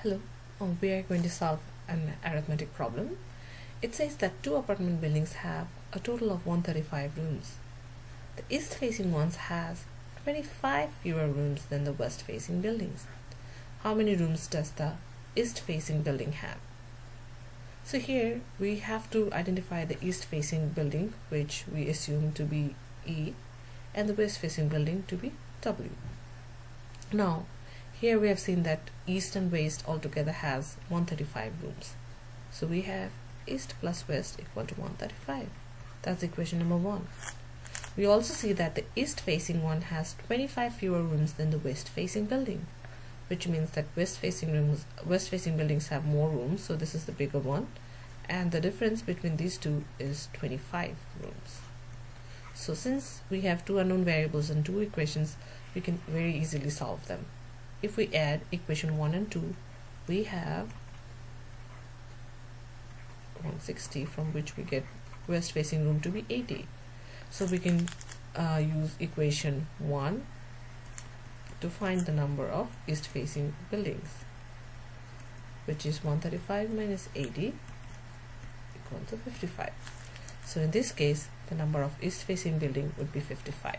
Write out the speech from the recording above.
Hello, we are going to solve an arithmetic problem. It says that two apartment buildings have a total of 135 rooms. The east-facing ones has 25 fewer rooms than the west-facing buildings. How many rooms does the east-facing building have? So here we have to identify the east-facing building, which we assume to be E, and the west-facing building to be W. Now, here we have seen that east and west altogether has 135 rooms. So we have east plus west equal to 135. That's equation number 1. We also see that the east facing one has 25 fewer rooms than the west facing building, which means that west facing buildings have more rooms, so this is the bigger one, and the difference between these two is 25 rooms. So since we have two unknown variables and two equations, we can very easily solve them. If we add equation 1 and 2, we have 160, from which we get west facing room to be 80. So we can use equation 1 to find the number of east facing buildings, which is 135 minus 80 equal to 55. So in this case, the number of east facing building would be 55.